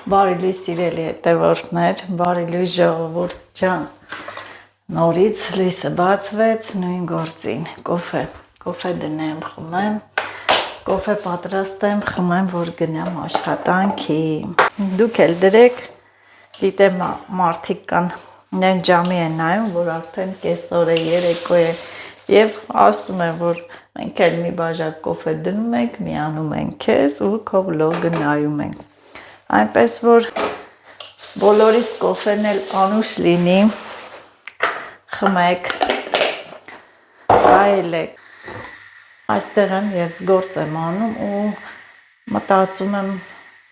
Բարի լույս սիրելի հետևորդներ, բարի լույս ժողովուրդ ջան։ Նորից լույսը բացվեց նույն գործին։ Կոֆե դնեմ, խմեմ, կոֆե պատրաստեմ, խմեմ, որ գնամ աշխատանքի։ Դուք էլ դրեք, դիտեմ մարդիկ կան, նեն ջամի են նայում, որ արդեն կեսօր է, երեկո է, եւ ասում են, որ մենք էլ մի բաժակ կոֆե դնում ենք, միանում ենք քեզ ու քո վլոգը նայում ենք։ Այնպես որ բոլորիս կոֆեն էլ անուշ լինի, խմեք, այլեք։ Այստեղ եմ եւ գործ եմ անում ու մտածում եմ,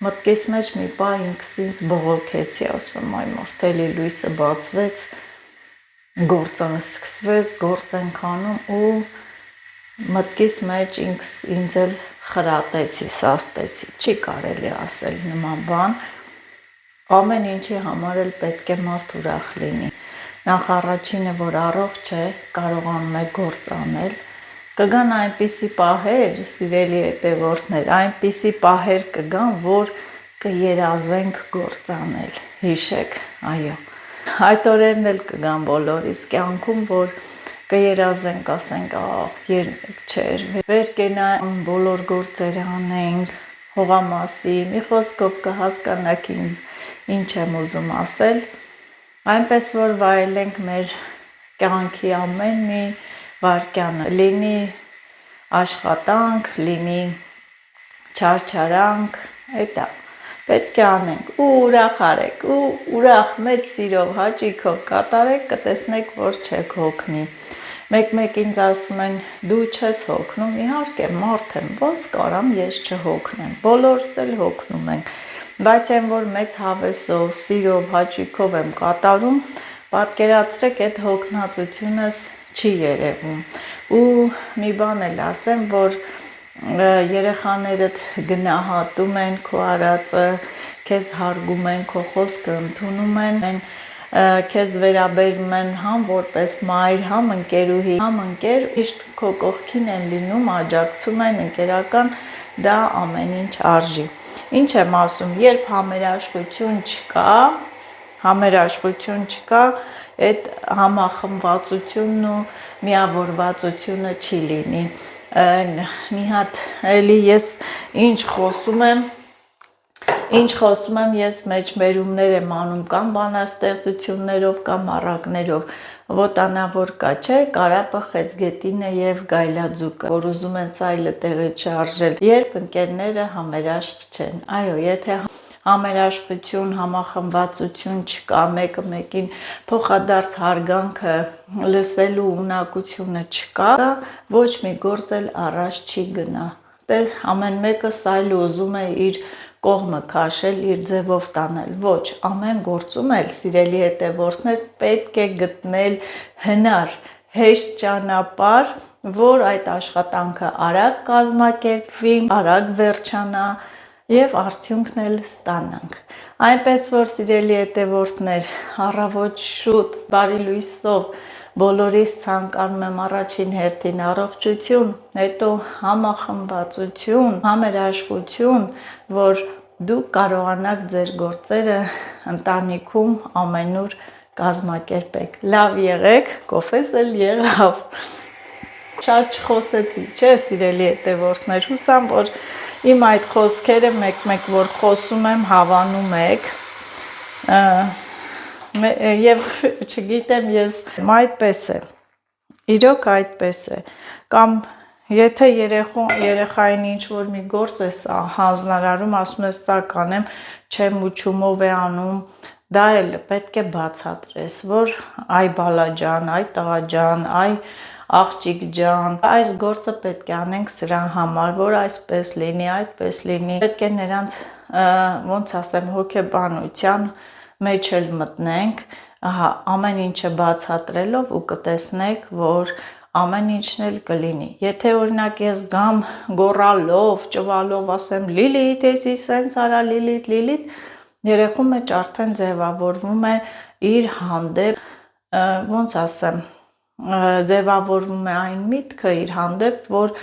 մտքիս մեջ մի պահ ինքս ինձ բողոքեցի, ասում եմ, այ մորթելի լույսը բացվեց, գործը սկսվեց, գործ ենք անում ու մտքիս մեջ ինձ էլ խրատեցի, սաստեցի, չի կարելի ասել նման բան, ամեն ինչի համար էլ պետք է մարդ ուրախ լինի, նախ առաջինը, որ առողջ է, կարողանում է գործ անել, կգան այնպիսի պահեր, սիրելի հետևորդներ, այնպիսի պահեր կգան, որ կերազենք գործ անել, հիշեք, այո, այդ օրերն էլ կգան բոլորիս կյանքում, որ կերազենք, ասենք, երնեք չէր, վեր կենայինք, բոլոր գործերը անենք, հողամասի, մի խոսքով կհասկանաք ինչ եմ ուզում ասել, այնպես որ վայելենք մեր կյանքի ամեն մի վայրկյանը, լինի աշխատանք, լինի չարչարանք, էտա պետք է անենք ու ուրախ արեք ու ուրախ մեծ սիրով հաճույքով կատարեք, կտեսնեք, որ չեք հոգնի։ Մեկ ինձ ասում են, դու չես հոգնում, իհարկե մարդ եմ, ոնց կարամ ես չհոգնեմ, բոլորս էլ հոգնում ենք, բայց այն որ մեծ հավեսով, սիրով, հաճույքով եմ կատարում, պատկերացրեք այդ հոգնածությունս չի երևում։ Ու մի բան էլ ասեմ, որ երեխաներդ գնահատում են քո արածը, քեզ հարգում են, քո խոսքը ընդունում են, քեզ վերաբերում են համ որպես մայր, համ ընկերուհի, համ ընկեր, միշտ քո կողքին են լինում, աջակցում են, ընկերական, դա ամեն ինչ արժի։ Ինչ եմ ասում, երբ համերաշխություն չկա, այդ համախմբվածությունն ու միավորվածությունը չի լինի։ Մի հատ էլի ես ինչ խոսում եմ, ես մեջբերումներ եմ անում կամ բանաստեղծություններով, կամ առակներով, ոտանավոր կա, չէ, կարապը խեցգետինը եւ գայլաձուկը, որ ուզում են ցայլը տեղի չարժել, երբ ընկերները համերաշխ չեն, այո, եթե համերաշխություն, համախմբվածություն չկա, մեկը մեկին փոխադարձ հարգանքը լսելու ունակությունը չկա, ոչ մի գործ էլ առաջ չի գնա, ամեն մեկը սայլ ուզում է իր կողմը քաշել, իր ձևով տանել, ոչ, ամեն գործում էլ, սիրելի հետևորդներ, պետք է գտնել հնար, հեշտ ճանապարհ, որ այդ աշխատանքը արագ կազմակերպվի, արագ վերջանա եւ արդյունքն էլ ստանանք։ Այնպես որ սիրելի հետևորդներ, առավոտ շուտ, բարի լույսով բոլորիս ցանկանում եմ առաջին հերթին առողջություն, հետո համախմբվածություն, համերաշխություն, որ դուք կարողանաք ձեր գործերը ընտանիքում ամենուր կազմակերպեք։ Լավ եղեք, կոֆես էլ եղավ։ Շատ չխոսեցի, չէ, սիրելի հետևորդներ, հուսամ, որ իմ այդ խոսքերը մեկ-մեկ որ խոսում եմ, հավանում եք, եւ չգիտեմ ես, այդպես է, իրոք այդպես է, կամ եթե երեխային ինչ-որ մի գործ է հանձնարարում, ասում ես սա կանեմ, չեմ ու չումով է անում, դա էլ պետք է բացատրես, որ այ բալա ջան, այ տղա ջան, այ աղջիկ ջան, այս գործը պետք է անենք սրան համար, որ այսպես լինի, այդպես լինի, պետք է նրանց, ոնց ասեմ, հոգեբանության մեջ էլ մտնենք, ամեն ինչը բացատրելով ու կտեսնեք, որ ամեն ինչն էլ կլինի, եթե օրինակ ես գամ գոռալով, ճվալով ասեմ Լիլիթ, էսի սենց արա Լիլիթ, երեխու մեջ արդեն ձևավորվում է իր հանդեպ, ոնց ասեմ, ձևավորվում է այն միտքը իր հանդեպ, որ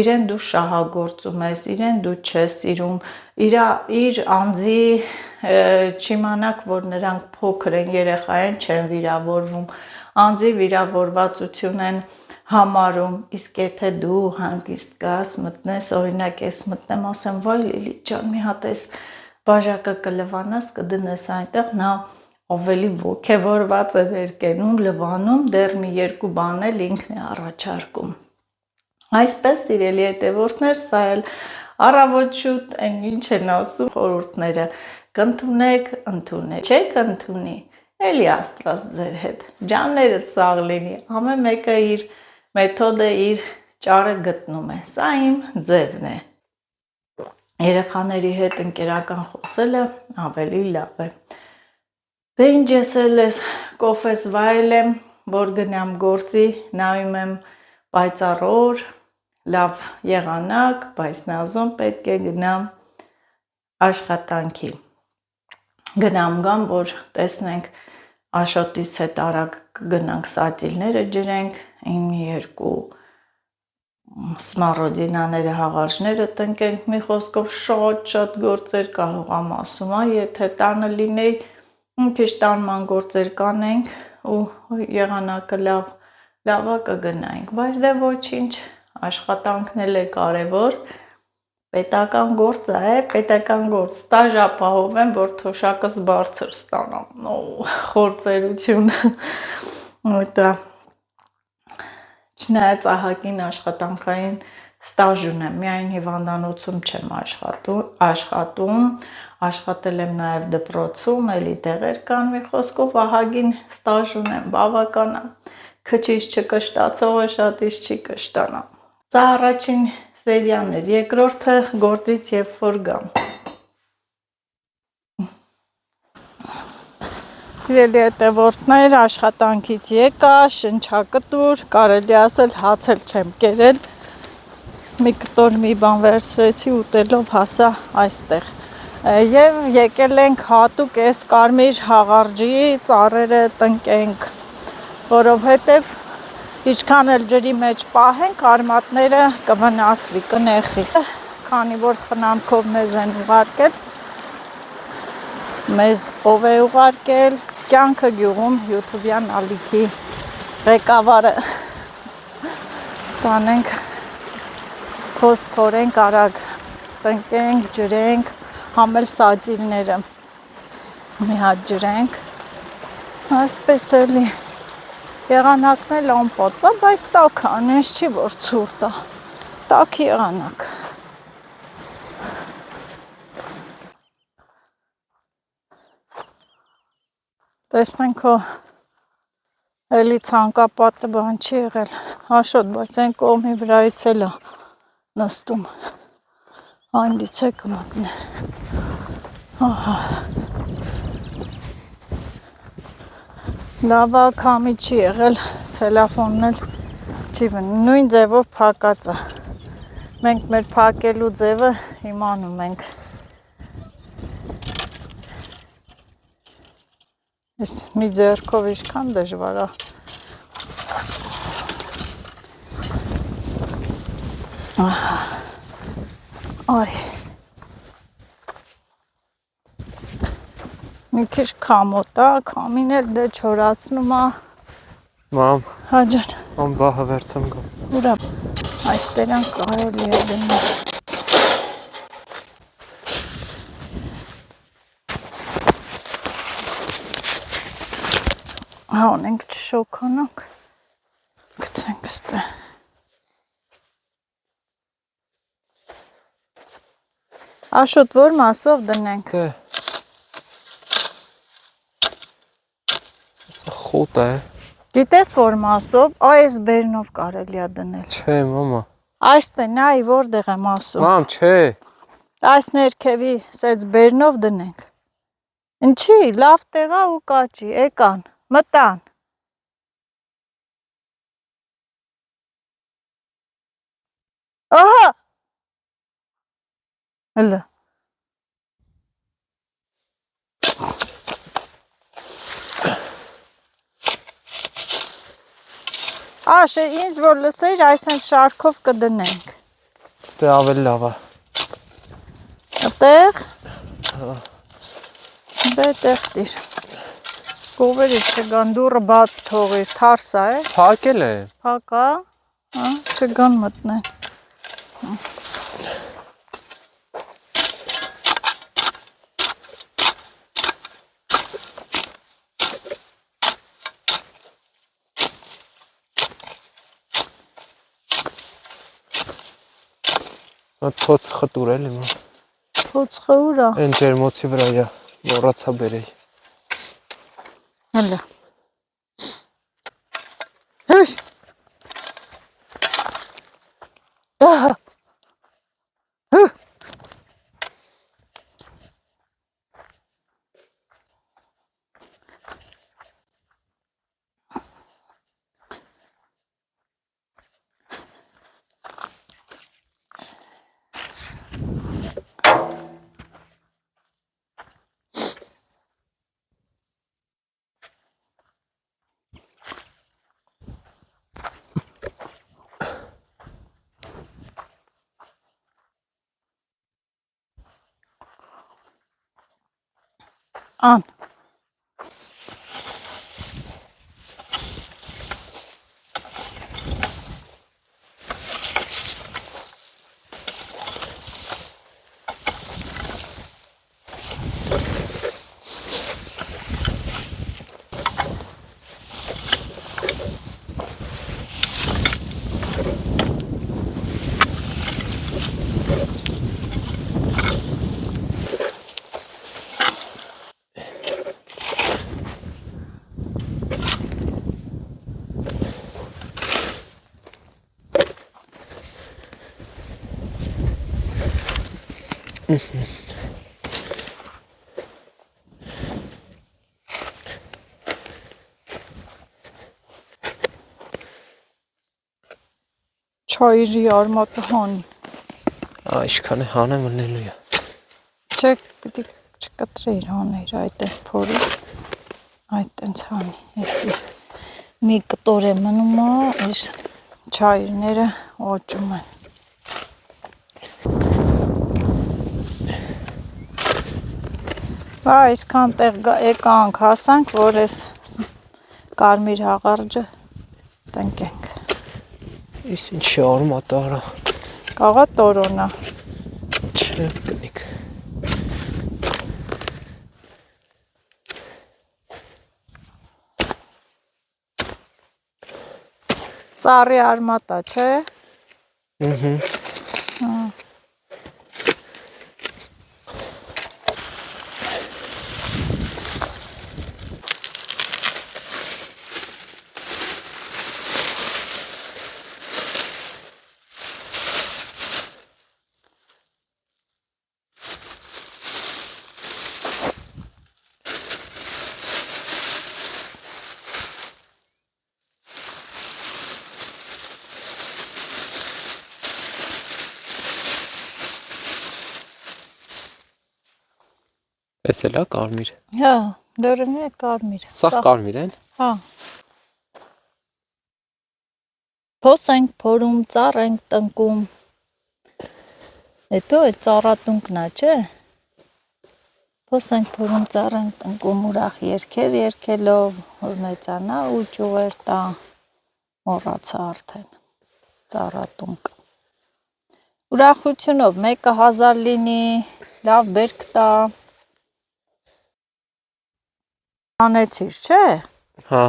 իրեն դու շահագործում ես, իրեն դու չես սիրում, իր անձի չիմանաք, որ նրանք փոքր են, երեխա են, չեն վիրավորվում, անձի վիրավորվածություն են համարում, իսկ եթե դու հանգիստ գաս, մտնես, օրինակ ես մտնեմ, ասեմ, վայ Լիլիթ ջան, մի հատ էս բաժակը կլվանաս, կդնես այնտեղ, նա ավելի ոգևորված է վեր կենում, լվանում, դեռ մի երկու բան էլ ինքն է առաջարկում։ Այսպես, սիրելի հետևորդներ, սա էլ առավոտ շուտ այն ինչ են ասում խորհուրդները, կընդունեք, ընդունեք, չեք ընդունի, էլի Աստված ձեր հետ, ջաններդ սաղ լինի, ամեն մեկը իր մեթոդը իր ճարը գտնում է, սա իմ ձևն է, երեխաների հետ ընկերական խոսելը ավելի լավ է, դե ինչ ես էլ ես կոֆես վայել եմ, որ գնամ գործի, նայում եմ պայծառոր, լավ եղանակ, բայց նազոն պետք է գնամ աշխատանքի, գնամ գամ, որ տեսնենք Աշոտից հետ արագ գնանք սատիլները ջրենք, մի երկու սմառոդինաները հաղարջները տնկենք, մի խոսքով շատ գործեր կարող եմ ասում, եթե տանը լինեի, քիչ տանման գործեր կանենք ու եղանակը լավա կգնայինք, բայց դե ոչինչ, աշխատանքն էլ է կարևոր, պետական գործ է, պետական գործ, ստաժ ապահովեմ, որ թոշակս բարձր ստանամ, խորձերություն, չնայած ահագին աշխատանքային ստաժ ունեմ, միայն հիվանդանոցում չեմ աշխատում, աշխատել եմ նաև դպրոցում, էլի տեղեր կան, մի խոսքով ահագին ստաժ ունեմ, բավական, քչից չկշտացողը շատից չի կշտանա, սա առաջին սերիան էր, երկրորդը գործից երբ որ գամ։ Սիրելի հետևորդներ, աշխատանքից եկա, շնչակտուր, կարելի ասել հաց էլ չեմ կերել, մի կտոր մի բան վերցրեցի ուտելով հասա այստեղ։ Եվ եկել ենք հատուկ այս կարմիր հաղարջի ծառերը տնկենք, որովհետև ինչքան էլ ջրի մեջ պահենք, արմատները կվնասվի, կնեխի։ Քանի որ խնամքով մեզ են ուղարկել, մեզ ով է ուղարկել, կյանքը գյուղում յութուբյան ալիքի ղեկավարը, տանենք, խոս փորենք արագ, տնկենք, ջրենք, համել սատիլները, մի հատ ջրենք, այսպես էլի, եղանակն էլ անպաց է, բայց տաք է, անես չի, որ ցուրտ է, տաք եղանակ։ Տեսնենք հո էլի ցանկապատը բան չի եղել, Աշոտ, բայց այն կողմի վրայից էլ է նստում, այնտից է կմտնի, լավա քամի չի եղել, ցելոֆոնն էլ չի վնի, նույն ձևով փակած է, մենք մեր փակելու ձևը իմանում ենք, ես մի ձեռքով ինչքան դժվար է, արի, մի քիչ քամոտ է, քամին էլ դե չորացնում է, Մամ, հաջան, ամ բահը վերցեմ գամ, ուրա, այս տերան կարելի է դնել, հանենք չշոքանանք, գցենք ստե, Աշոտ, որ մասով դնենք, դե, սա խոտ է, գիտես որ մասով, այս բերնով կարելի է դնել, չէ մամա, այս տե նայ որտեղ եմ ասում, մամ չէ, այս ներքևի սեց բերնով դնենք, ինչի, լավ տեղա ու կաճի, եկան, մտան, ահա, հլը, Աշե, ինձ որ լսեիր, այսենք շարքով կդնենք։ Ստե ավելի լավ է։ Այդտեղ։ Բե տեղ դիր։ Գովերից չգան դուռը բաց թողիր, թարս է։ Փակել է։ Փակա, չգան մտնեն։ Այդ փոց խտուր էլի մա։ Փոցխը ուր է։ Այն ջերմոցի վրա է, մոռացա բերեի։ Հələ։ Հեշ։ Ահա։ Ան։ Չայրի արմատը հանի։ Այսքան է հանը մնելու է։ Չէ, պիտի չկտրեիր հանեիր, այդպես փորի, այդտենց հանի, եսի մի կտոր է մնում է, այս չայրները ոճում են։ Բա այսքան տեղ եկանք, հասանք, որ ես կարմիր հաղարջը տնկենք։ Իս ինչի արմատ արա։ Կաղա տորոնա։ Չէ, կնիկ։ Ծառի արմատա, չէ։ Էս էլա կարմիր։ Հա, լորնի է կարմիր։ Սաղ կարմիր են։ Հա։ Փոս ենք փորում, ծառ ենք տնկում։ Հետո այդ ծառատունկն է, չէ։ Փոս ենք փորում, ծառ ենք տնկում, ուրախ երգեր երգելով, որ մեծանա ու ճյուղեր տա, մոռացա արդեն, ծառատունկ։ Ուրախությունով, մեկը 1000 լինի, լավ բերք տա։ Անեցիր, չէ։ Հա։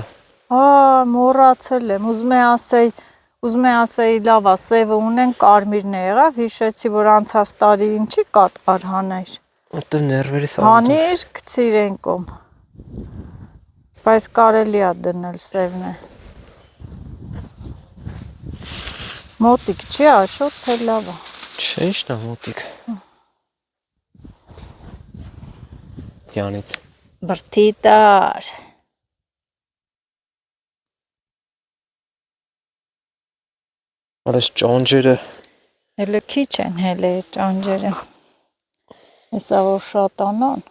Մոռացել եմ, ուզում եմ ասեի լավ, սևը ունեն, կարմիրն է եղավ, հիշեցի, որ անցած տարի ինչի կատկար հանեիր։ Ոտը ներվերից ազդում։ Հանիր, գցիր են կողմ։ Բայց կարելի է դնել սևն է։ Մոտիկ չի, աշոտ թե լավ է։ Չէ, ի՞նչն է մոտիկ։ Դյանից։ Բրդի տար։ Արես ճանջերը։ Հələ քիչ են հələ ճանջերը։ Հեսա որ շատանան։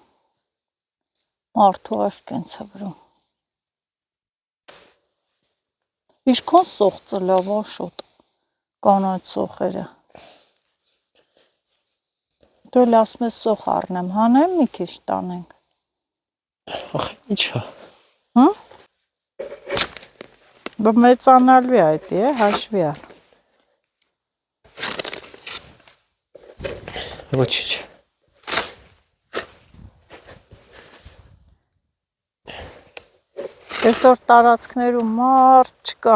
Մարդու աշկ են ցվրում։ Իշքոն սոխ ծլավ աշոտ, կանոց սոխերը։ Դու էլ ասում ես սոխ առնեմ, հանեմ մի քիչ տանենք։ Ախ, ինչա։ Հա։ Բա մեծանալու է այդ է, հաշվի առ։ Ոչինչ։ Այսօր տարածքներում մարդ չկա։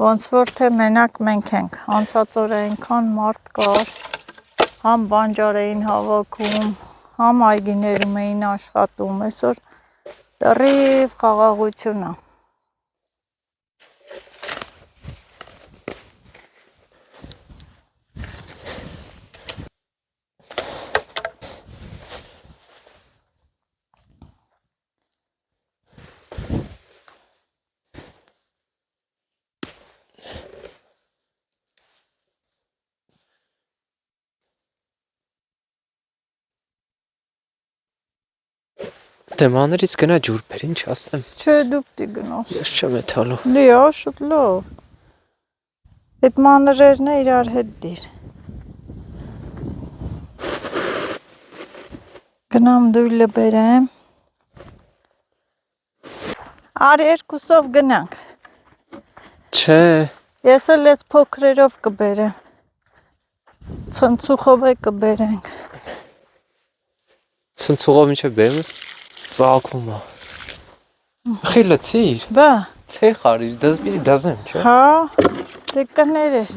Ոնց որ թե մենակ մենք ենք, անցած օրը այնքան մարդ կար, համ բանջար էին հավաքում, համ այգիներում էին աշխատում, այսօր լրիվ խաղաղություն է։ Դեմաներից գնա ջուր բեր, ինչ ասեմ։ Չէ, դու պիտի գնաս։ Ես չեմ եթալու։ Լիա, շուտ լավ։ Այդ մանրերն է իրար հետ դիր։ Գնամ դույլը բերեմ։ Արի երկուսով գնանք։ Չէ։ Ես էլ ես փոքրերով կբերեմ։ Ցնցուխով է կբերենք։ Ցնցուղով ինչ է բերում ես։ Ծաղկում է։ Խիլացիր։ Բա։ Ցեխ արի, պիտի դազեմ, չէ։ Հա, դե կներես։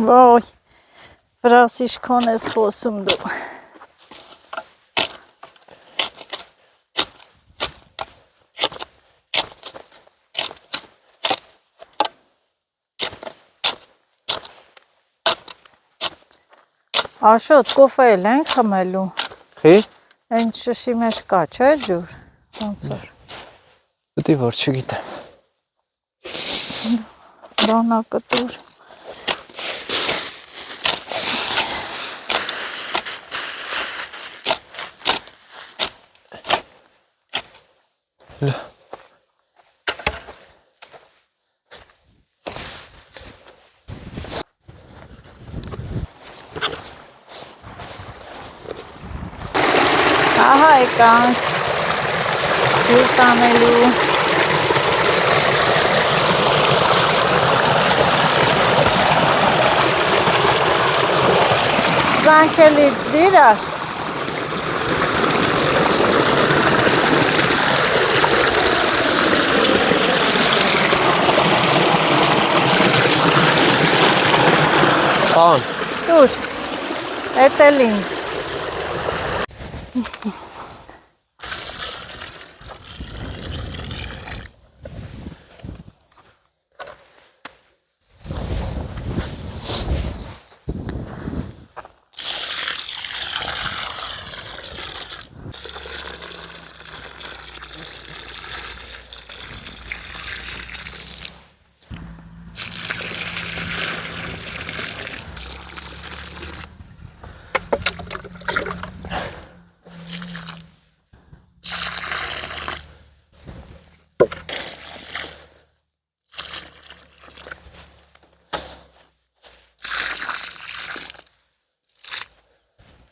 Ոյ, վրասիշքոն ես խոսում դու։ Աշոտ, կոֆե էլ ենք խմելու։ Խի։ Այն շշի մեջ կա, չէ՞ ջուր։ Ոնց որ։ Դե որ չգիտեմ։ Բանակը դուր։ Լա։ Ահա եկանք։ Ջուր տանելու։ Սրանքելից դիրար։ Ան։ Դուր, էդ էլ ինձ։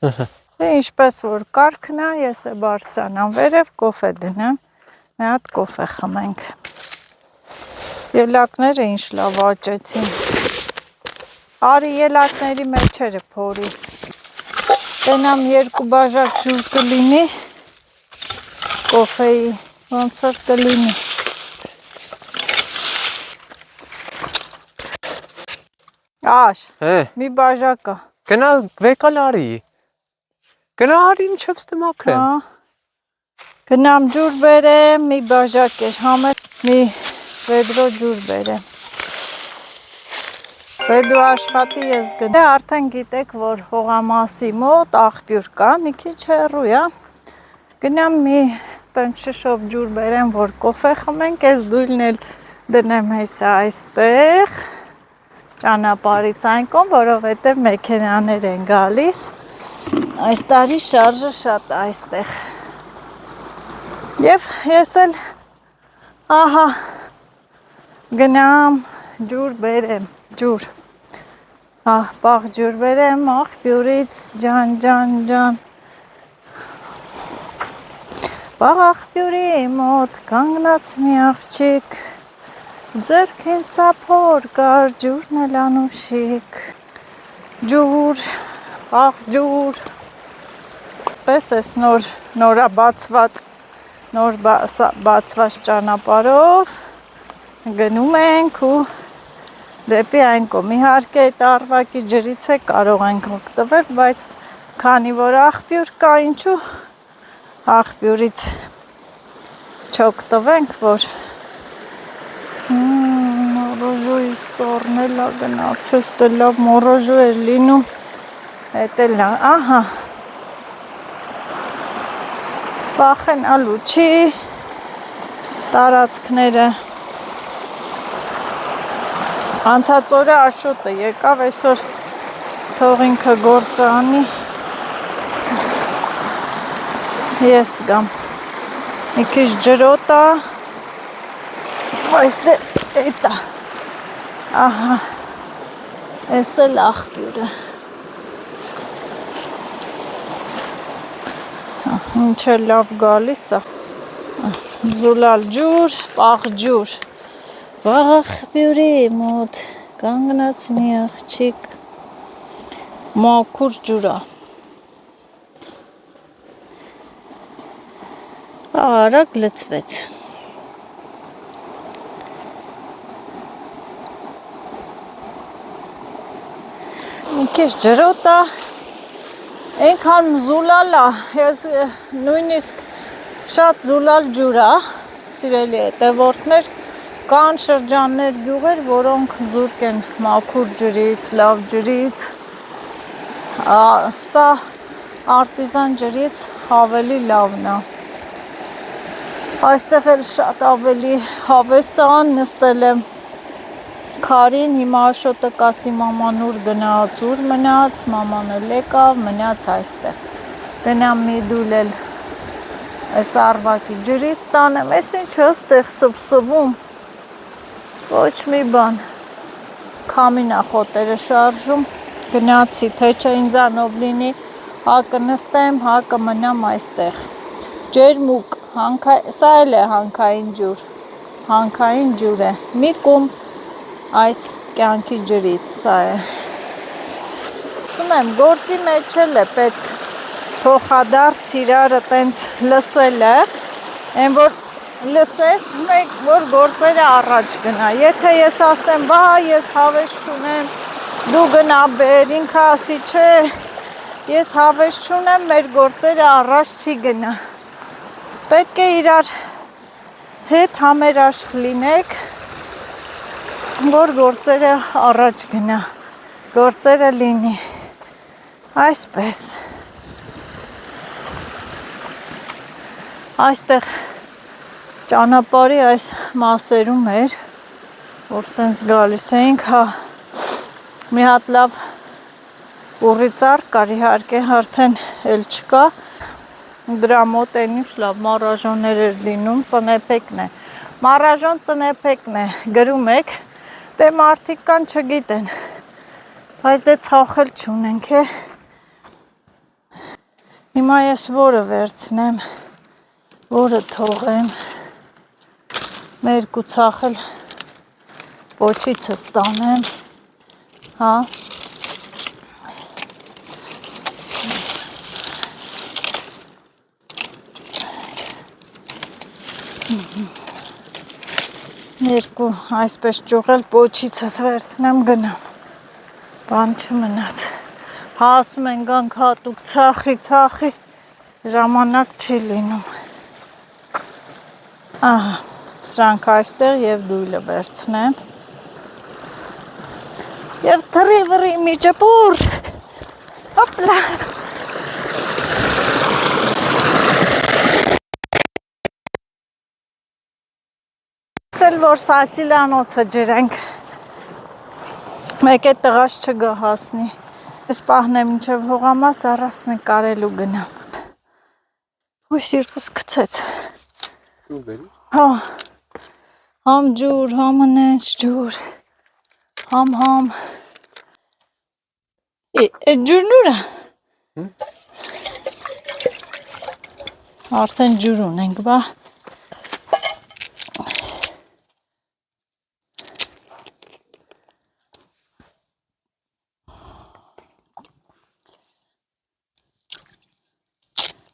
Ինչպես որ կարգն է, ես է բարձրանամ վերև, կոֆե դնեմ, մի հատ կոֆե խմենք։ Ելակները ինչ լավ աճեցին։ Արի ելակների մեջերը փորի։ Տենամ 2 բաժակ ջուր կլինի, կոֆեի, ոնց որ կլինի։ Աշ, մի բաժակը։ Գնա վեկալ արի։ Գնա արի ինչև ստմակրեմ։ Գնամ ջուր բերեմ, մի բաժակ էր համեր, մի վեդրո ջուր բերեմ։ Վեդու աշխատի ես գնամ։ Դե արդեն գիտեք, որ հողամասի մոտ աղբյուր կա, մի քիչ հեռու է։ Գնամ մի տնշշով ջուր բերեմ, որ կոֆե խմենք, ես դույլն էլ դնեմ հեսա այստեղ։ Ճանապարհից այն կողմ, որովհետև մեքենաներ են գալիս։ Այս տարի շարժը շատ է այստեղ։ Եվ ես էլ Ահա գնամ ջուր բերեմ, ջուր։ Պաղ ջուր բերեմ աղբյուրից, ջան։ Պաղ աղբյուրի մոտ կանգնած մի աղջիկ, ձեռքին սափոր կար, ջուրն էլ անուշիկ։ Ջուր, պաղ ջուր։ Սպես ես նոր բացված ճանապարհով գնում ենք ու դեպի այն կողմ։ Իհարկե այդ առվակի ջրից է կարող ենք օգտվել, բայց քանի որ աղբյուր կա, ինչու աղբյուրից չօգտվենք, որ մորոժոյից ծառնել է գնացես, դե լավ մորոժո էր լինում, էդ էլ լավ, ահա վախենալու չի, տարածքները անցած օրը Աշոտը եկավ, այսօր թող ինքը գործը անի, ես գամ, մի քիչ ջրոտ է, բայց դե էտա, ահա, ես էլ աղբյուրը, ինչ է լավ գալիս է, զուլալ ջուր, պաղ ջուր, պաղ աղբյուրի մոտ կանգնած մի աղջիկ, մաքուր ջուր է, արագ լցվեց, մի քիչ ջրոտ է, այնքան զուլալ է, ես նույնիսկ շատ զուլալ ջուր է, սիրելի հետևորդներ, կան շրջաններ, գյուղեր, որոնք զուրկ են մաքուր ջրից, լավ ջրից, սա արտիզան ջրից ավելի լավն է, այստեղ էլ շատ ավելի հավես է, նստել եմ քարին, հիմա Աշոտը կասի մաման ուր գնաց, ուր մնաց, մաման էլ եկավ, մնաց այստեղ, գնամ մի դուլ էլ այս առվակի ջրից տանեմ, ես ինչ է ստեղ սպսվում, ոչ մի բան, քամին է խոտերը շարժում, գնացի, թե չէ ինձանով լինի, հակը նստեմ, հակը մնամ այստեղ, ջերմուկ, սա էլ է հանքային ջուր է, մի կում այս կյանքի ջրից, սա է, ասում եմ, գործի մեջ էլ է պետք փոխադարձ իրարը տենց լսելը, այն որ լսես, որ գործերը առաջ գնա, եթե ես ասեմ, բա ես հավես չունեմ, դու գնա բեր, ինքը ասի չէ, ես հավես չունեմ, մեր գործերը առաջ չի գնա, պետք է իրար հետ համերաշխ լինեք, որ գործերը առաջ գնա, գործերը լինի, այսպես, այստեղ ճանապարհի այս մասերում էր, որ սենց գալիս էինք, մի հատ լավ ուռիծառ կար, իհարկե արդեն էլ չկա, դրա մոտ են ինչ լավ մարաժոններ էր լինում, ծնեպեկն է, մարաժոն ծնեպեկն է, գրում եք, դե մարդիկ կան չգիտեն, բայց դե ցախել չունենք է, հիմա ես որը վերցնեմ, որը թողեմ, մերկու ցախել պոչիցս տանեմ, հա, երկու այսպես ճուղել պոչիցս վերցնեմ գնամ, բան չմնաց, ասում են գանք հատուկ ցախի, ժամանակ չի լինում, ահա, սրանք այստեղ և դույլը վերցնեմ, և թռի վռի մի ճպուր, հոպլա, ասել, որ սացիլանոցը ջրենք, մեկ է տղաս չգա հասնի, ես պահնեմ ինչև հողամաս առաս նկարելու գնամ, ու սիրտս կցեց, հա, Համ ջուր, համ նենց ջուր, համ, է ջուրն ուրա, արդեն ջուր ունենք, բա,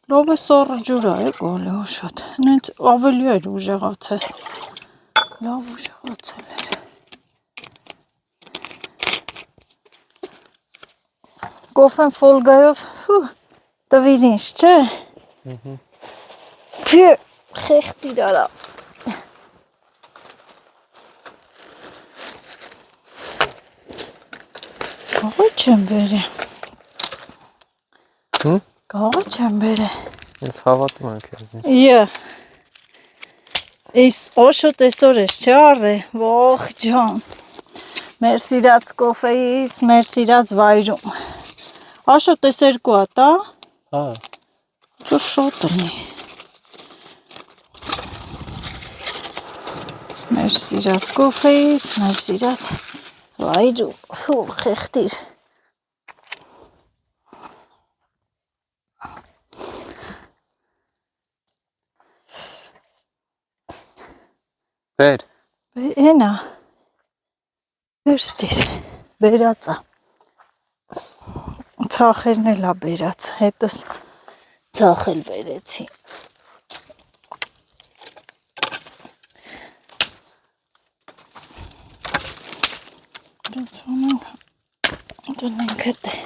լով է սորը ջուր է գոլի ուշոտ, նենց ավելի էր ուժեղացել, լավ ուժեղացել էր, կոֆեն ֆոլգայով տվիր ինձ, չէ, Փյը, խեղտի դարա, կաղա չեմ բերի, կաղա չեմ բերի, Ես հավատում եմ քեզնից։ Իս օշոտ էսօր ես չէ առե, ող ջան, մեր սիրած կոֆեից, մեր սիրած վայրում, աշոտ ես երկու հատ, Հա։ Դու շոտ ունի, մեր սիրած կոֆեից, մեր սիրած վայրում, խեղտիր, Բեր։ Հենա, վերստիր, բերածա, ծախերն էլ ա բերած, հետս ծախել բերեցի, դենց անենք, դնենք հետ է,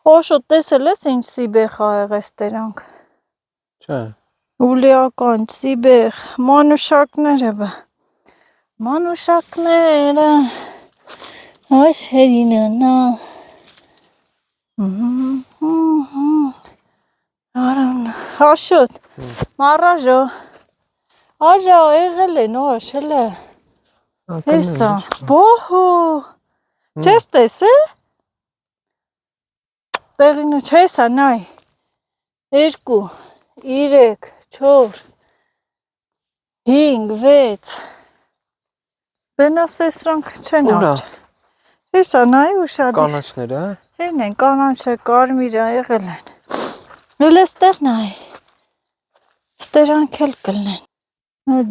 Օշոտ տեսել ես ինչ սիբեխ ա եղես տերանք, Չէ։ ուլիական սիբեխ, մանուշակները բա, մանուշակները, այս հերինանա, արան, հաշոտ, մարաժո, Արա, եղել են օշ, հլը, հեսա, բոհո, չես տես է, տեղինը չեսա, նայ, 2, 3, 4, 5, 6, բենաս էսրանք չեն Ուրա։ աչ, հեսա, նայ ուշադիր, Կանաչները, հեն են, կանանչը, կարմիրը, եղել են, հել էստեղ նայ, ստերանք էլ կլնեն,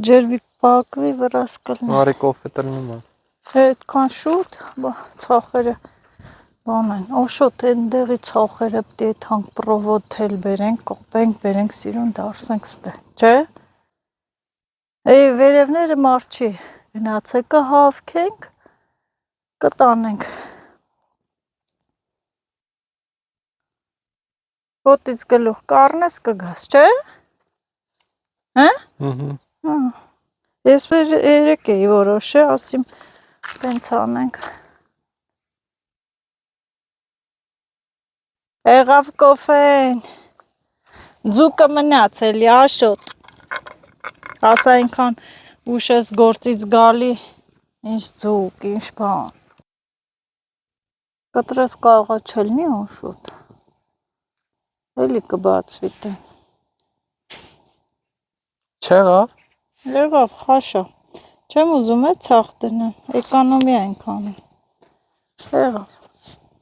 ջերվի պակվի վրաս կլնեն, Արի կոֆե տրնում եմ։ Այդքան շուտ, ծախերը բան են, օշոտ էնդեղի ծախերը պտի եթանք պրովոդ էլ բերենք, կողպենք, բերենք սիրուն դարսենք ստե, չէ? Վերևները մարդ չի, գնացեք կհավքենք, կտանենք, ոտից գլուխ կառնես կգաս, չէ? Ես երեկ էի որոշը, ասիմ տենց անենք, Եղավ կոֆեն, ձուկը մնաց էլի աշոտ, ասա ինքան ուշ ես գործից գալի, ինչ ձուկ, ինչ բան, կտրես կաղա չելնի աշոտ, էլի կբացվի տեն, Չեղավ։ եղավ խաշա, չեմ ուզում է ծախ դնեմ, էկոնոմիա ենք անում,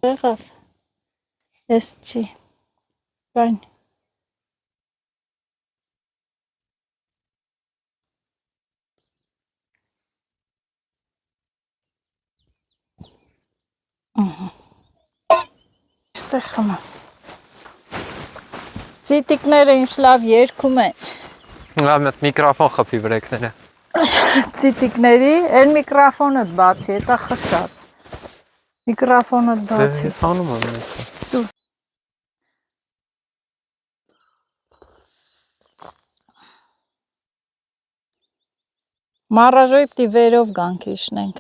եղավ, ես չի, բայն, Ստեղ խմեմ, Ծիտիկները ինչ լավ երգում են, Լավ մեծ միկրոֆոն խփի վրեքները։ Ծիտիկների, են միկրոֆոնըդ բացի, հետա խշած, միկրոֆոնըդ բացի, Ես անում եմ ինձ։ Մարաժոյի պտի վերով գանք իշնենք,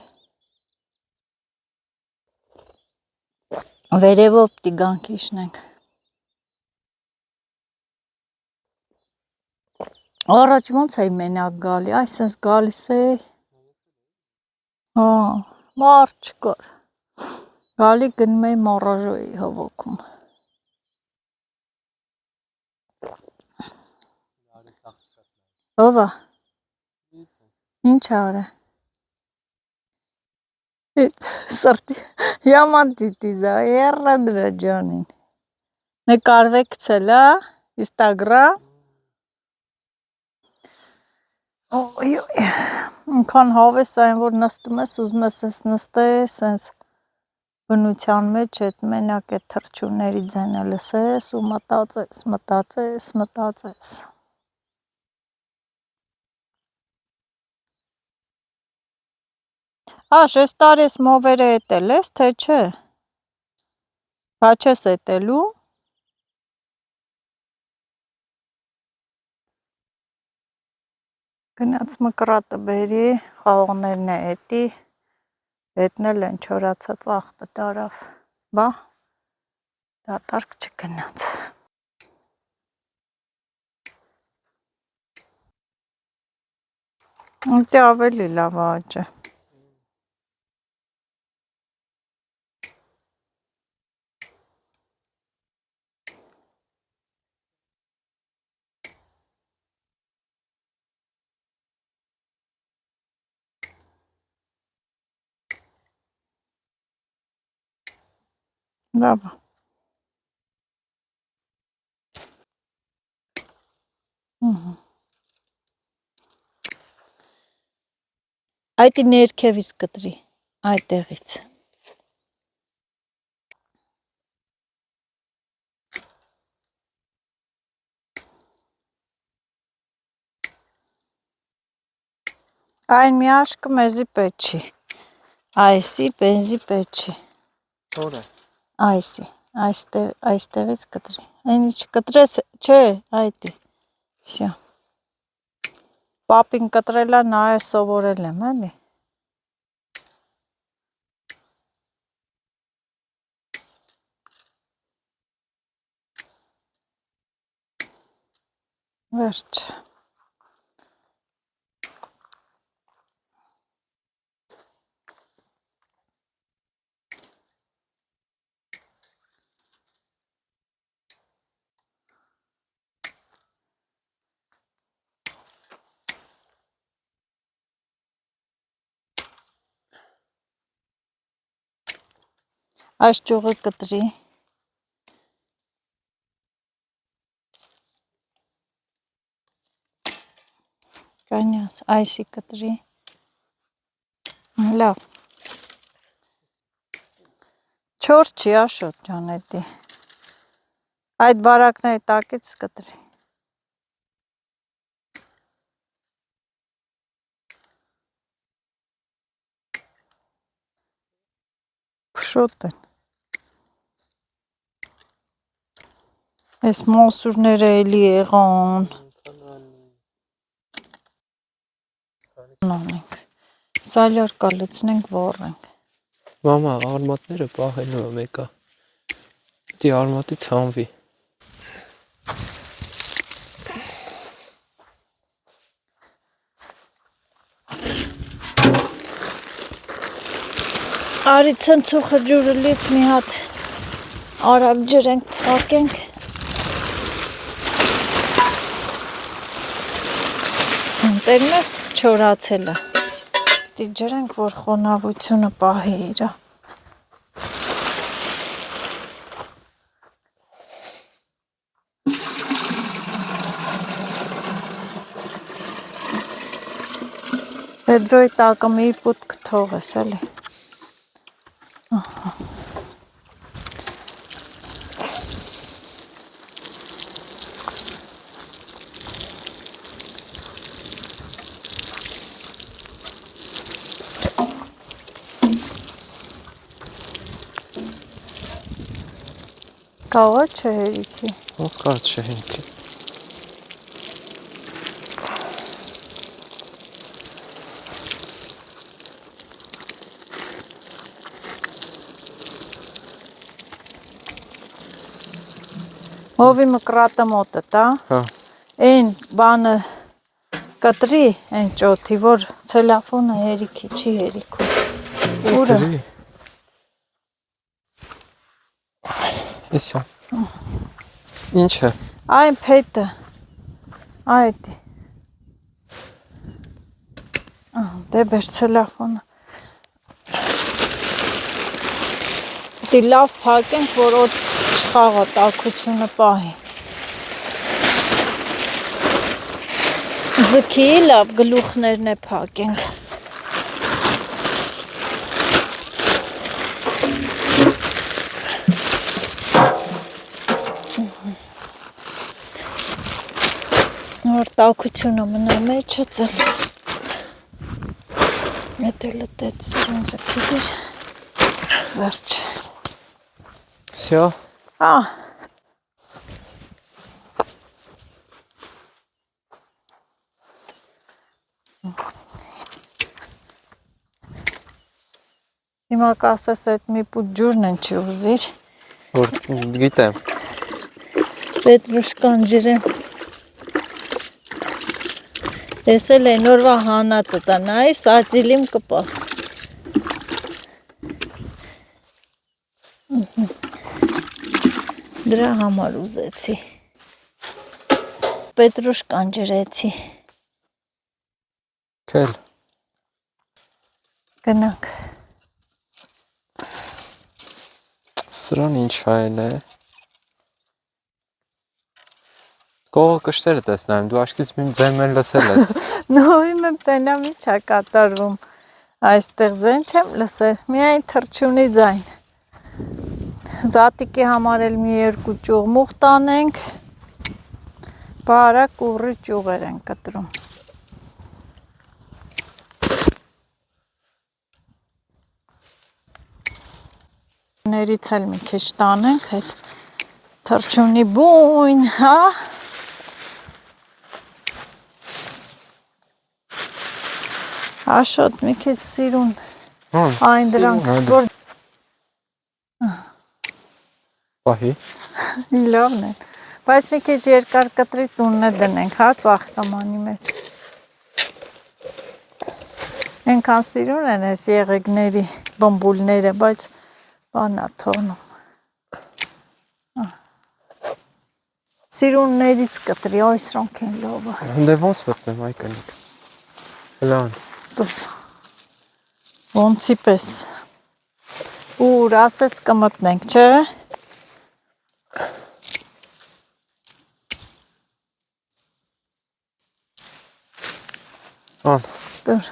վերևով պտի գանք իշնենք, Առաջ ոնց էի մենակ գալի, այսպես գալիս էի, մարդ չկար, Գալի գնում էի մոռաժոյի հովոքում։ Ովա։ Ինչ արա։ Սրտի yaman դիտիզա երրա դրա ջանին։ Նկարվեք ցելա Instagram։ Օյ ինքան հավես այն որ նստում ես ուզում ես նստես սենց բնության մեջ այդ մենակ այդ թռչունների ձենը լսես ու մտածես։ Այս տարի ես մովերը էտել ես, թե չէ։ Բա չես էտելու։ Գնաց մկրատը բերի, խաղողներն է էտի, էտնել են չորացած աղբը տարավ, բա, դատարկ չգնաց։ Ինտի ավելի լավ աճը։ Լավ։ Այդի ներքևից կտրի, այդտեղից։ Այն մի աշկը մեզի պետք չի։ Այսի բենզի պետք չի։ Որը։ Այսի, այստեղից կտրի։ Այն ինչ կտրես, չէ, այդի։ Всё։ Պապին կտրելա նայել սովորել եմ, էլի։ Վերջ։ Այս ճյուղը կտրի։ Կանյաց, այսի կտրի։ Լավ։ Չոր չի աշոտ ջան էդի։ Այդ բարակների տակից կտրի։ Փշոտ են։ Այս մոսուրները էլի եղան։ Նանենք։ Սալյար կալեցնենք վառենք։ Մամա, արմատները պահելու եմ եկա։ Դի արմատի ցանվի։ Արի ցնցուխը ջուրը լից մի հատ արավ ջրենք, փակենք։ Տերն ես չորացել է։ Դի ջրենք, որ խոնավությունը պահի իրա։ Պետրոյի տակը մի պուտք թողես, էլի։ Կաղա չէ հերիքի։ Ոսկար չէ հենքի։ Հովի մկրատը մոտը տա։ Հա։ Այն բանը կտրի, այն ճոթի, որ ցելոֆոնը հերիքի չի հերիքում։ Ուրը։ Իսա։ Ինչ է։ Այն փետը։ Այդի։ Դե բեր ցելոֆոնը։ Դի լավ փակենք, որ օդ չխաղա, տաքությունը պահի։ Ձգի լավ գլուխներն է փակենք։ Որ տաքությունը մնա մեջը ծել։ Եթե լտեց սիրուն ձգի դիր։ Վերջ։ Всё։ Հիմա կասես այդ մի պուտ ջուրն են չի ուզիր։ Որ գիտեմ։ Պետրուշկան ջրեմ։ Տեսել է նորվա հանածը տա նայ սածիլիմ կպա։ Դրա համար ուզեցի։ Պետրուշկան ջրեցի։ Քել։ Գնանք։ Սրան ինչ այլ է։ Կողը կշտերը տեսնայում, դու աշկից մի ձեն մեն լսել ես։ Նոյում եմ տենամ ինչ է կատարվում։ Այստեղ ձեն չեմ լսել, միայն թրջունի ձայն։ Զատիկի համար էլ մի երկու ճյուղ մուղ տանենք, բարակ ուռի ճյուղեր են կտրում։ Ներից էլ մի քիչ տանենք, այդ թրջունի բույն, հա։ Աշոտ մի քիչ սիրուն այն դրանք որ Պահի։ լավն են, բայց մի քիչ երկար կտրի տունն է դնենք, հա, ծաղկամանի մեջ։ Ենքան սիրուն են ես եղեգների բմբուլները, բայց բանա թողնում։ Սիրուններից կտրի, այ սրանք են լավը։ Դե ոնց մտնեմ այ կնիկ։ Լան։ Դուր։ Ոնցի պես։ Ուր ասես կմտնենք, չէ։ Ան։ Դուր։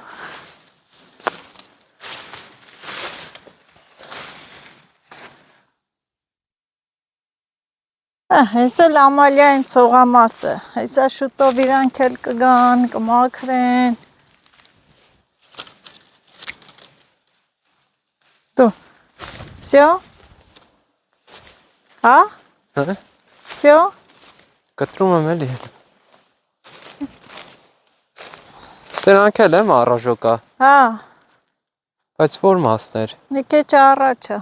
Հես էլ ամալյային ծողամասը, հեսա շուտով իրանք էլ կգան, կմաքրեն։ Դու, всё? Հա? Հա? Всё? Կտրում եմ էլի։ Ստերանք էլ եմ առաժոկա, Հա, բայց որ մասներ։ մի քիչ առաջը։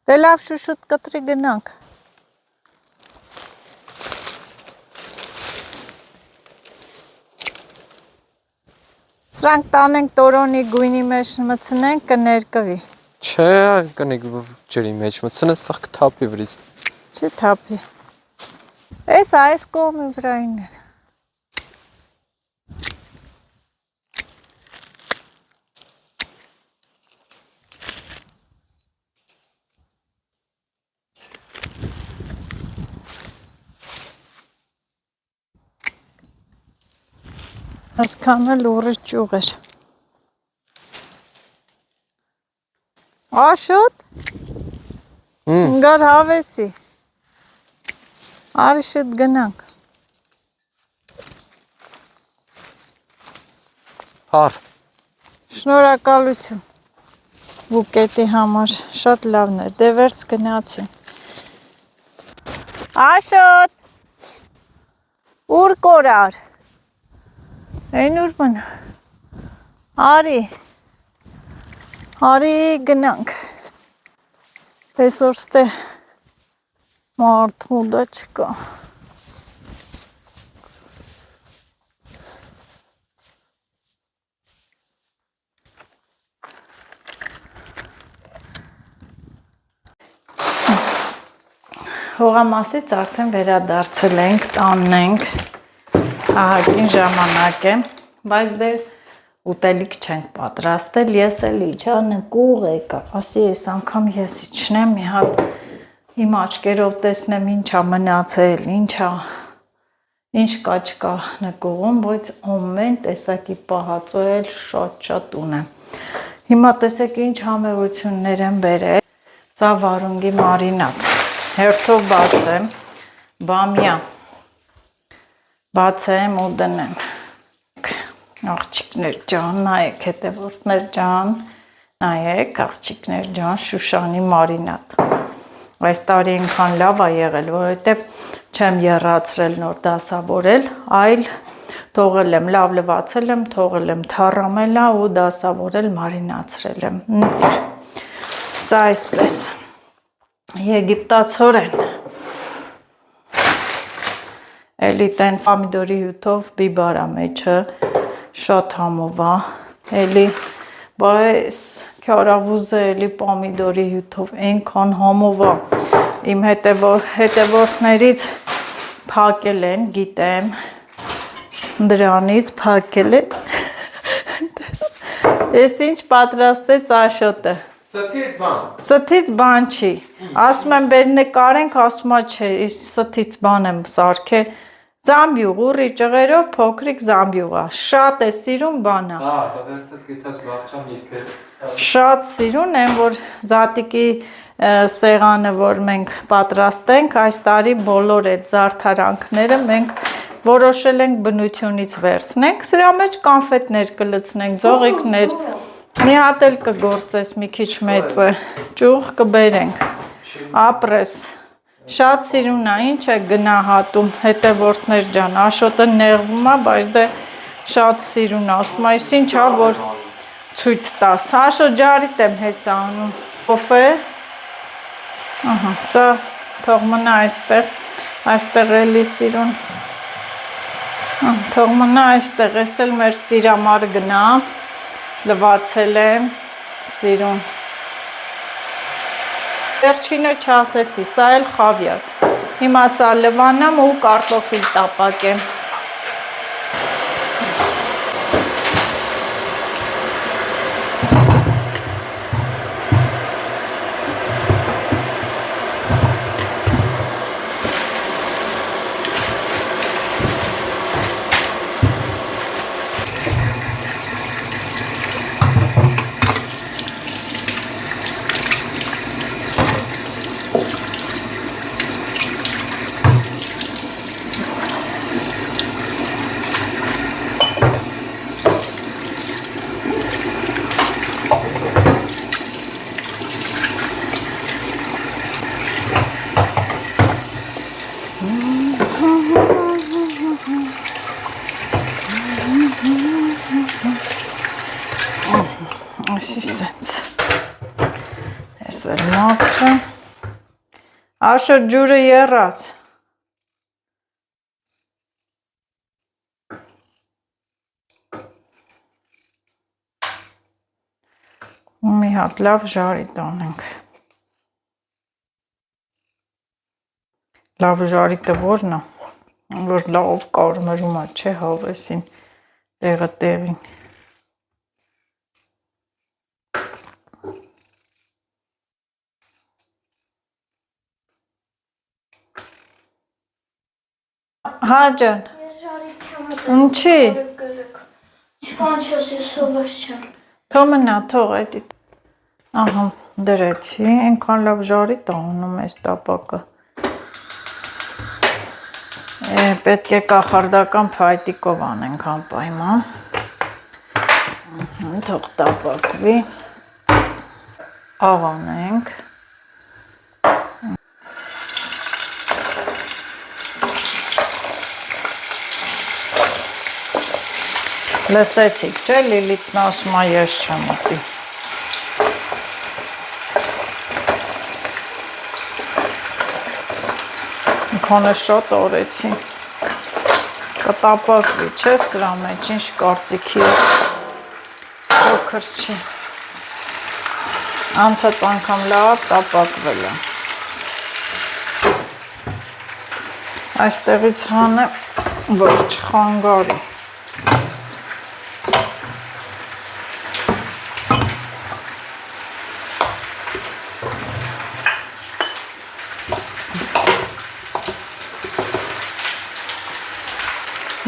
Դե լավ շուշուտ կտրի գնանք։ Սրանք տանենք տորոնի գույնի մեջ մցնենք, կներկվի։ Չէ, կնիկ ջրի մեջ մցնես սաղ կթապի վրից։ Չի թափի։ Էս այս կողմի վրային էր։ Հասկանը լուրը ճյուղ էր։ Աշոտ, ընգար հավեսի, արի շուտ գնանք։ Հար։ Շնորհակալություն բուկետի համար, շատ լավն էր, դե վերց գնացի։ Աշոտ, ուր կորար, են ուր մնա, արի գնանք, այսօր ստե մարդ հուդա չկա։ Հողամասից արդեն վերադարձել ենք, տանն ենք, ահագին ժամանակ է, բայց դե ուտելիք չենք պատրաստել, ես էլ իջա նկուղ եկա, ասի ես անգամ ես իջնեմ մի հատ իմ աչկերով տեսնեմ ինչա մնացել, ինչ կա չկա նկուղում, բայց ամեն տեսակի պահածո էլ շատ ունեմ։ Հիմա տեսեք ինչ համեղություններ եմ բերել, սա վարունգի մարինատ, հերթով բացեմ, բամյա, բացեմ ու դնեմ, աղջիկներ ջան, նայեք հետևորդներ ջան, նայեք աղջիկներ ջան, Շուշանի մարինատ, այս տարի ինքան լավ է եղել, որովհետև չեմ եռացրել նոր դասավորել, այլ թողել եմ, լավ լվացել եմ, թողել եմ թառամելա ու դասավորել մարինացրել եմ, սա այսպես, եգիպտացորեն, էլի տենց պամիդորի հյութով բիբարա մեջը, շատ համով է, էլի, բայց քյարավուզը էլի պամիդորի հյութով, ենքան համով է, իմ հետևորդներից փակել են, գիտեմ, դրանից փակել են, ես ինչ պատրաստեց Աշոտը, Սթից բան չի, ասում եմ բեր նկարենք, ասում է չէ, սթից բան եմ սարքե, զամբյուղ, ուռի ճղերով փոքրիկ զամբյուղ է, շատ է սիրուն բան է, շատ սիրուն եմ, որ զատիկի սեղանը, որ մենք պատրաստենք, այս տարի բոլոր այդ զարդարանքները մենք որոշել ենք բնությունից վերցնենք, սրա մեջ կանֆետներ կլցնենք, ձողիկներ, մի հատ էլ կգործես մի քիչ մեծը, ճուղ կբերենք, ապրես, շատ սիրուն է, ինչ է գնահատում, հետևորդներ ջան, Աշոտը նեղվում է, բայց դե շատ սիրուն է, ասում է, ինչ է, որ ցույց տաս, Աշոտ ջարիտ եմ հեսա անում, կոֆե, սա թող մնա այստեղ էլի սիրուն, թող մնա այստեղ, ես էլ մեր սիրամար գնա, լվացել եմ, սիրուն, վերջինը չասեցի, սա էլ խավիար, հիմա սա լվանամ ու կարտոֆիլ տապակեմ, Աշոտ ջուրը եռած, մի հատ լավ ժարի տանենք, լավ ժարիտը որն է, որ լավ կարմրում է, չէ հավեսին, տեղը տեղին, Հա ջան, ինչի, չկանչես ես սովաս չեմ, թող մնա, թող էդի, ահա դրեցի, ենքան լավ ժարի տանում ես տապակը, պետք է կախարդական փայտիկով անենք անպայման, թող տապակվի, աղանենք, լսեցիք, չէ, Լիլիթն ասում է ես չեմ ուտի, քոնը շատ օրեցի, կտապակվի, չէ, սրա մեջ, ինչ կարծիքի է, փոքր չի, անցած անգամ լավ տապակվել է, Այստեղից հանը որ չխանգարի։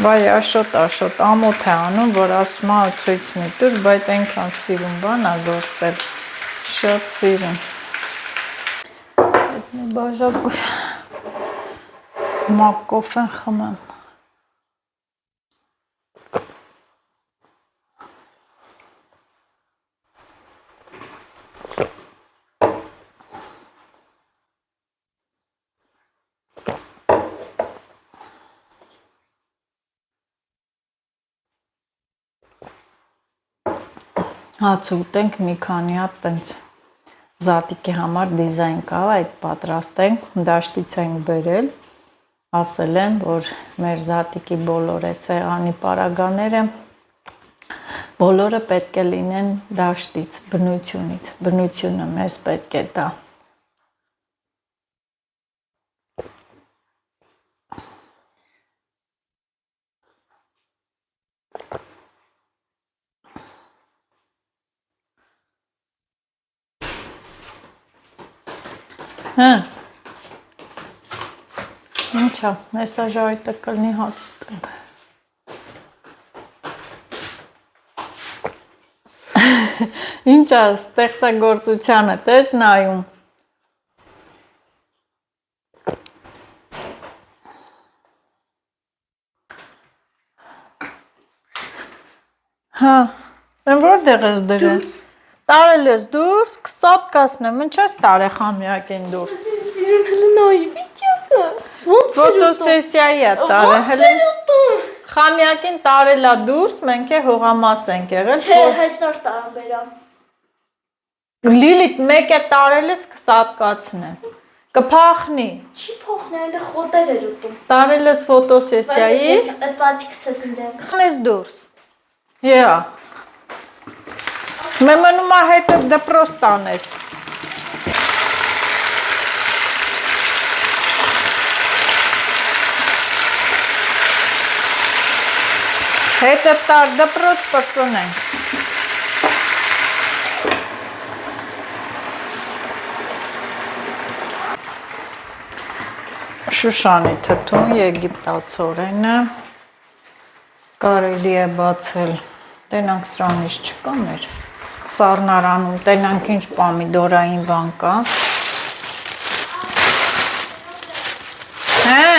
Բայ աշոտ ամոթ է անում, որ ասում է ցույց մի տուր, բայց այնքան սիրուն բան է գործել, շատ սիրուն։ Այդ մի բաժակ մակ կոֆեն խմեմ։ Հաց ուտենք մի քանի հատ տենց զատիկի համար դիզայն կա, այդ պատրաստենք, դաշտից ենք բերել, ասել են, որ մեր զատիկի բոլոր է ցեղանի պարագաները բոլորը պետք է լինեն դաշտից, բնությունից, բնությունը մեզ պետք է տա։ Հա։ Ինչա, հեսա ժայթը կլնի հաց ուտենք։ Ինչա, ստեղծագործությանը տես նայում։ Հա, որտեղ ես դրել։ Տարել ես դուրս, կսատ կասնեմ, ինչ ես տարե խամյակին դուրս։ Սիրուն հլը նայի վիճակը։ Ֆոտոսեսիայի է տարե, հլը խամյակին տարել է դուրս, մենք է հողամաս ենք եղել։ Չէ, հեսնոր տարան բերամ։ Լիլիթ մեկ է տարել ես կսատ կացնեմ, կփախնի։ Չի փոխն այնտեղ խոտեր էր ուտում։ Տարել ես ֆոտոսեսիայի։ Այդ բաճիկս ես ընդեմ։ Խնես դուրս։ Եա։ Մեմնում է հետը դպրոց տանես։ Հետը տար դպրոց պրծնենք։ Շուշանի թթուն եգիպտացորենը կարելի է բացել, տենանք սրանից չկա մեր սառնարանում, տենանք ինչ պամիդորային բան կա։ Հե։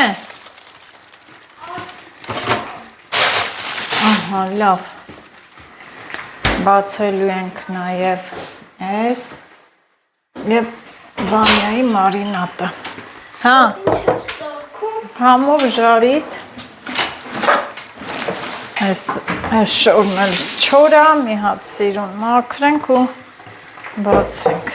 Ահա, լավ։ Բացելու ենք նաև այս և բանյայի մարինատը։ Հա, համով ժարիտ, այս շորն էլ չորա, մի հատ սիրուն մաքրենք ու բացենք։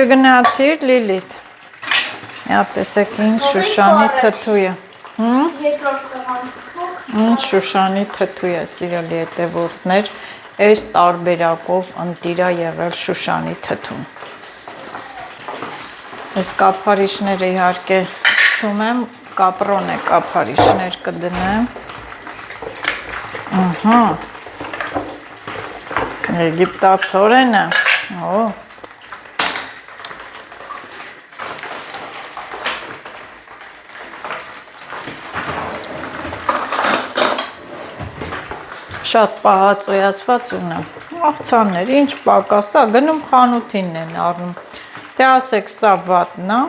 Չգնացիր Լիլիթ, տեսեք ինչ Շուշանի թթու է, Երկրորդ տղան ինչ Շուշանի թթու է, սիրելի հետևորդներ, այս տարբերակով ընտիր է եղել Շուշանի թթուն։ Այս կափարիչները իհարկե ցում եմ, կապրոն է կափարիչներ կդնեմ, ահա, եգիպտացորենը, օ, շատ պահածոյացված ունեմ, աղցաններ, ինչ պակասա, գնում խանութինն են առնում, թե ասեք սա վատնա,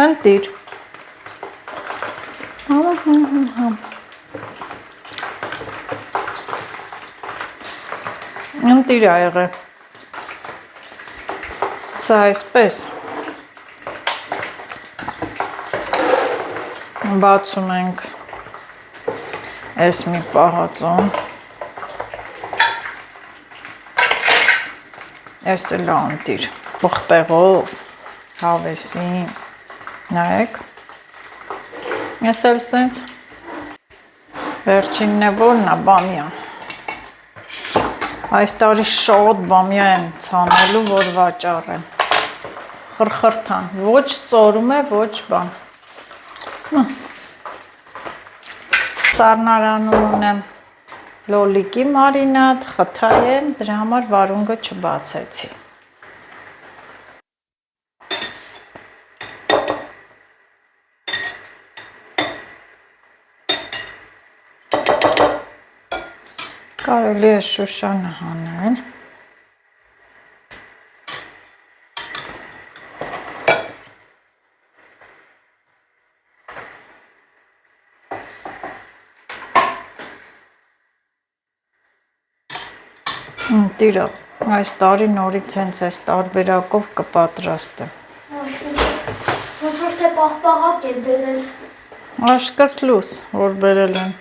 ընտիր, ընտիր ա եղել, սա այսպես, բացում ենք այս մի պահածոն, Էս էլ անտիր, պղպեղով, հավեսին, նայեք, ես էլ սենց, վերջինն է որն է բամյան, այս տարի շատ բամյա եմ ցանելու, որ վաճառեմ, խրխրթան, ոչ ծորում է, ոչ բան, սառնարանում ունեմ, լոլիկի մարինատ, խթայ եմ, դրա համար վարունգը չբացեցի։ Կարելի է շուշանը հանել։ Տիրա, այս տարի նորից հենց այս տարբերակով կպատրաստեմ։ Ոնց որ թե պաղպաղակ եմ բերել։ Աշկս լուս, որ բերել եմ։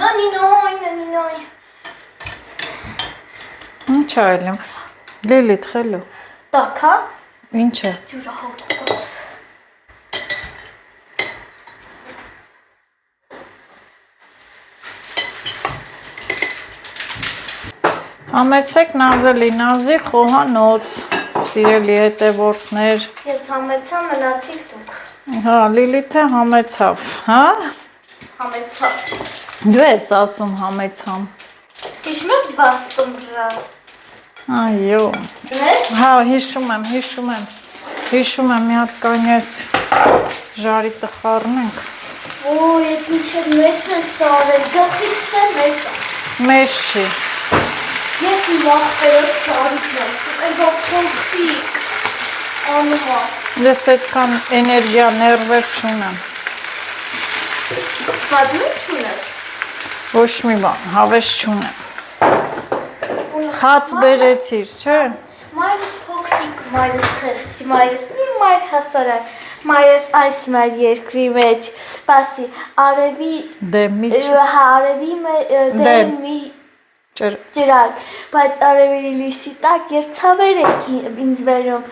Նանինոյ։ Ինչ այլ եմ։ Լիլիթ խելո։ Տակա։ Ինչ է։ Ջուրը հոգոս։ Համեցեք նազելի նազի խոհանոց, սիրելի հետևորդներ։ Ես համեցա, մնացիք դուք։ Հա, Լիլիթը համեցավ, հա։ Համեցա։ Դու ես ասում համեցամ։ Հիշում ես բաստում վրա։ Այո։ Ես։ Հա, հիշում եմ։ Հիշում եմ, մի հատ կանես ժարի տխարնենք։ Օ, ես միջև մեծ են սարել, գլխից թե մեծ է։ Մեծ չի։ Ես իմ աղբերով շարիքն եմ, այն ողքոնքիկ, անհա։ Ես այդքան էներգիա ներվեր չունեմ։ Բայց ինչ ունես։ Ոչ մի բան, հավես չունեմ։ Խաց բերեցիր, չէ։ Մայրս փոքրիկ, մայրս խեղսի, մայրս մի մայր հասարակ, մայրս այս մայր երկրի մեջ, բասի, արևի, Դեմի հա, արևի դեմի ջրակ, բայց արևի լիսի տակ և ցավեր եք ինձ վերում,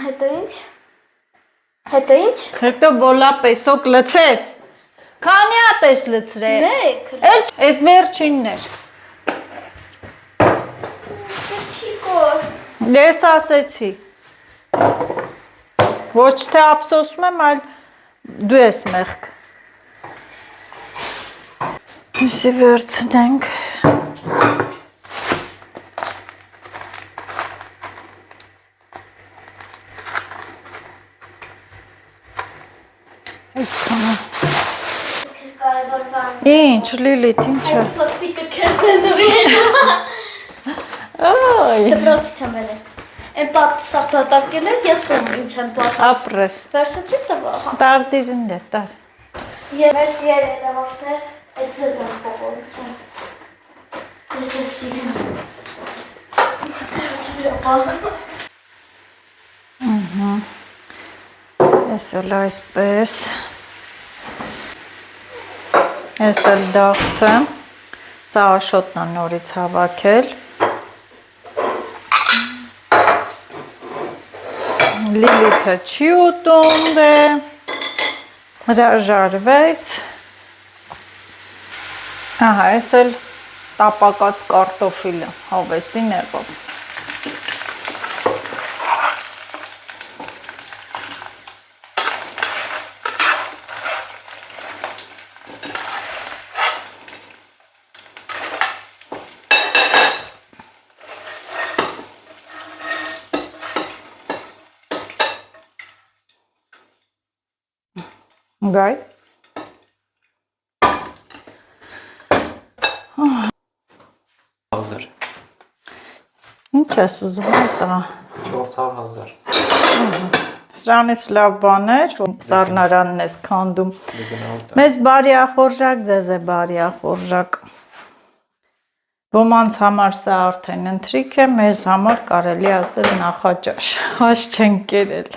հետո ինչ? Հետո բոլա պեսոք լցես։ Քանի հատ ես լցրել։ Մեկ։ Էլ այդ վերջինն էր։ Չի կոր։ Ես ասեցի։ Ոչ թե ափսոսում եմ, այլ դու ես մեղք։ Եսի վերցնենք։ Այսքանը։ Քեզ կարևոր բան։ Ինչ, Լիլիթ, ինչ է։ Այդ սոտիկը քեզ է դրի։ Այ, Դպրոցից եմ ելել։ Այն պատսապատակել եք, ես ում ինչ եմ պատս։ ապրես։ Վերսացի տվա։ Տարտիրին դե, տար։ Եվ ես երեդավորդներ, այդ ձեզ եմ պողորություն։ Ես ես սիրում։ Ես էլ այսպես։ Ես էլ դաղցեմ։ Սա աշոտն է նորից հավաքել։ Լիլիթը չի ուտում դե։ Հրաժարվեց։ Ահա, ես էլ տապակած կարտոֆիլը հավեսի ներվով։ Գայ։ Հազար։ Ինչ ես ուզում տղա։ 400,000։ Սրանից լավ բաներ, որ սառնարանն ես քանդում։ Մեզ բարիախորժակ, ձեզ է բարիախորժակ։ Ոմանց համար սա արդեն ընթրիք է, մեզ համար կարելի ասել նախաճաշ, հաշ չենք կերել։